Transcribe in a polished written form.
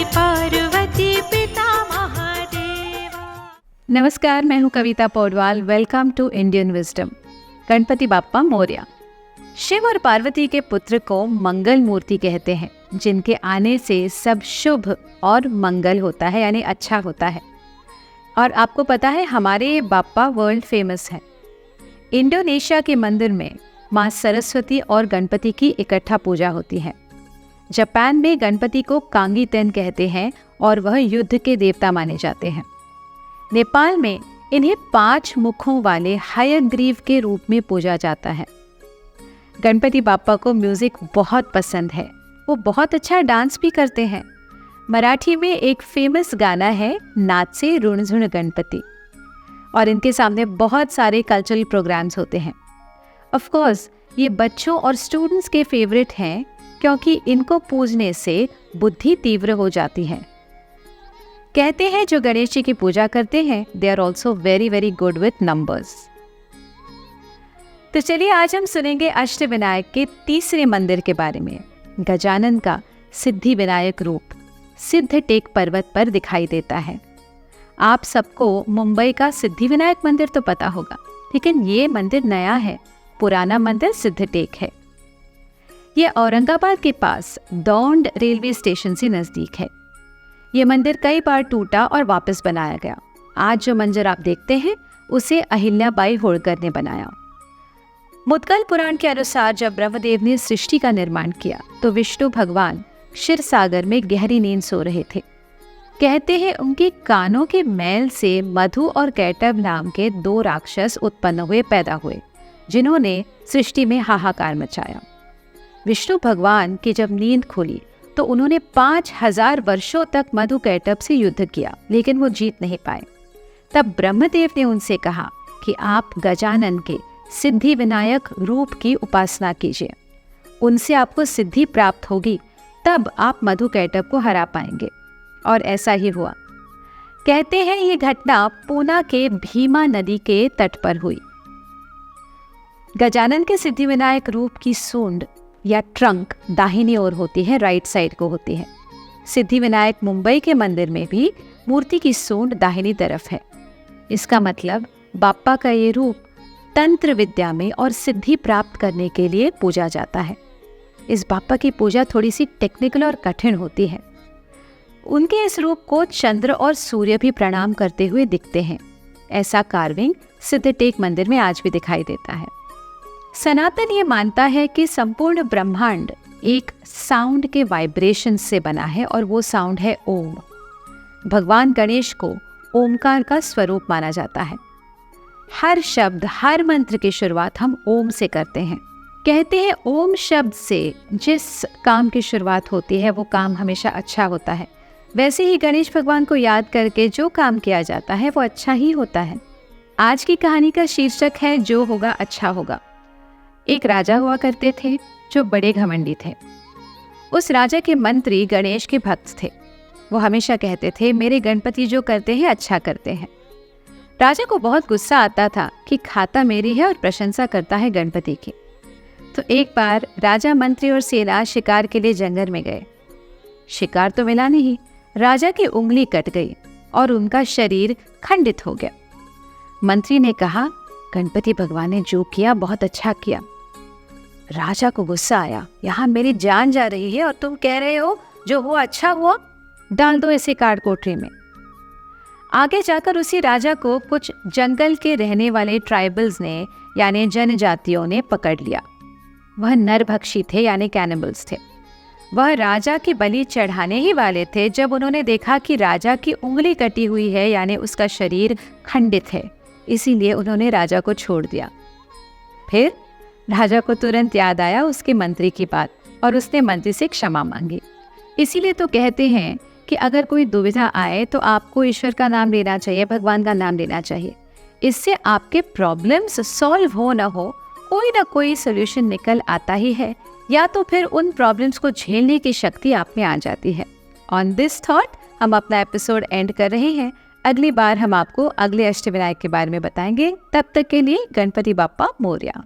पार्वती पिता महादेवा। नमस्कार, मैं हूँ Kavita Paudwal. Welcome to Indian wisdom. Ganpati Bappa Morya. Shiv और पार्वती के पुत्र को मंगल मूर्ति कहते हैं, जिनके आने से सब शुभ और मंगल होता है, यानी अच्छा होता है। और आपको पता है, हमारे बाप्पा वर्ल्ड फेमस है। इंडोनेशिया के मंदिर में माँ सरस्वती और गणपति की इकट्ठा पूजा होती है। जापान में गणपति को कांगीतेन कहते हैं और वह युद्ध के देवता माने जाते हैं। नेपाल में इन्हें 5 मुखों वाले हयग्रीव के रूप में पूजा जाता है। गणपति बाप्पा को म्यूजिक बहुत पसंद है। वो बहुत अच्छा डांस भी करते हैं। मराठी में एक फेमस गाना है, नाचे रुणझुण गणपति, और इनके सामने बहुत सारे कल्चरल प्रोग्राम्स होते हैं। ऑफ कोर्स ये बच्चों और स्टूडेंट्स के फेवरेट हैं, क्योंकि इनको पूजने से बुद्धि तीव्र हो जाती है। कहते हैं जो गणेश जी की पूजा करते हैं, they are also very very good with numbers. तो चलिए आज हम सुनेंगे अष्टविनायक के तीसरे मंदिर के बारे में। गजानन का सिद्धि विनायक रूप सिद्ध टेक पर्वत पर दिखाई देता है। आप सबको मुंबई का सिद्धि विनायक मंदिर तो पता होगा, लेकिन ये मंदिर नया है। पुराना मंदिर सिद्ध टेक है। ये औरंगाबाद के पास दौंड रेलवे स्टेशन से नजदीक है। ये मंदिर कई बार टूटा और वापस बनाया गया। आज जो मंदिर आप देखते हैं, उसे अहिल्याबाई होळकर ने बनाया। मुद्गल पुराण के अनुसार जब ब्रह्मदेव ने सृष्टि का निर्माण किया, तो विष्णु भगवान क्षीर सागर में गहरी नींद सो रहे थे। कहते हैं उनके कानों के मैल से मधु और कैटव नाम के 2 राक्षस उत्पन्न पैदा हुए, जिन्होंने सृष्टि में हाहाकार मचाया। विष्णु भगवान की जब नींद खुली, तो उन्होंने 5000 वर्षों तक मधु कैटभ से युद्ध किया, लेकिन वो जीत नहीं पाए। तब ब्रह्मदेव ने उनसे कहा कि आप गजानन के सिद्धि विनायक रूप की उपासना कीजिए। उनसे आपको सिद्धि प्राप्त होगी, तब आप मधु कैटभ को हरा पाएंगे। और ऐसा ही हुआ। कहते हैं ये घटना पूना के भीमा नदी के तट पर हुई। गजानन के सिद्धि विनायक रूप की सूंड या ट्रंक दाहिनी ओर होती है, राइट साइड को होती है। सिद्धि विनायक मुंबई के मंदिर में भी मूर्ति की सूंड दाहिनी तरफ है। इसका मतलब बाप्पा का ये रूप तंत्र विद्या में और सिद्धि प्राप्त करने के लिए पूजा जाता है। इस बाप्पा की पूजा थोड़ी सी टेक्निकल और कठिन होती है। उनके इस रूप को चंद्र और सूर्य भी प्रणाम करते हुए दिखते हैं। ऐसा कार्विंग सिद्ध टेक मंदिर में आज भी दिखाई देता है। सनातन ये मानता है कि संपूर्ण ब्रह्मांड एक साउंड के वाइब्रेशन से बना है, और वो साउंड है ओम। भगवान गणेश को ओमकार का स्वरूप माना जाता है। हर शब्द, हर मंत्र की शुरुआत हम ओम से करते हैं। कहते हैं ओम शब्द से जिस काम की शुरुआत होती है, वो काम हमेशा अच्छा होता है। वैसे ही गणेश भगवान को याद करके जो काम किया जाता है, वो अच्छा ही होता है। आज की कहानी का शीर्षक है, जो होगा अच्छा होगा। एक राजा हुआ करते थे जो बड़े घमंडी थे। उस राजा के मंत्री गणेश के भक्त थे। वो हमेशा कहते थे, मेरे गणपति जो करते हैं अच्छा करते हैं। राजा को बहुत गुस्सा आता था कि खाता मेरी है और प्रशंसा करता है गणपति की। तो एक बार राजा, मंत्री और सेना शिकार के लिए जंगल में गए। शिकार तो मिला नहीं। राजा की उंगली कट गई और उनका शरीर खंडित हो गया। मंत्री ने कहा, गणपति भगवान ने जो किया बहुत अच्छा किया। राजा को गुस्सा आया, यहाँ मेरी जान जा रही है और तुम कह रहे हो जो हुआ अच्छा हुआ? डाल दो इसे काट कोठरी में। आगे जाकर उसी राजा को कुछ जंगल के रहने वाले ट्राइबल्स ने, यानी जनजातियों ने पकड़ लिया। वह नरभक्षी थे, यानी कैनिबल्स थे। वह राजा की बलि चढ़ाने ही वाले थे जब उन्होंने देखा कि राजा की उंगली कटी हुई है, यानी उसका शरीर खंडित है। इसीलिए उन्होंने राजा को छोड़ दिया। फिर राजा को तुरंत याद आया उसके मंत्री की बात, और उसने मंत्री से क्षमा मांगी। इसीलिए तो कहते हैं कि अगर कोई दुविधा आए तो आपको ईश्वर का नाम लेना चाहिए, भगवान का नाम लेना चाहिए। इससे आपके प्रॉब्लम्स सॉल्व हो ना हो, कोई ना कोई सोल्यूशन निकल आता ही है, या तो फिर उन प्रॉब्लम्स को झेलने की शक्ति आप में आ जाती है। ऑन दिस थॉट हम अपना एपिसोड एंड कर रहे हैं। अगली बार हम आपको अगले अष्टविनायक के बारे में बताएंगे। तब तक के लिए गणपति बाप्पा मोरया।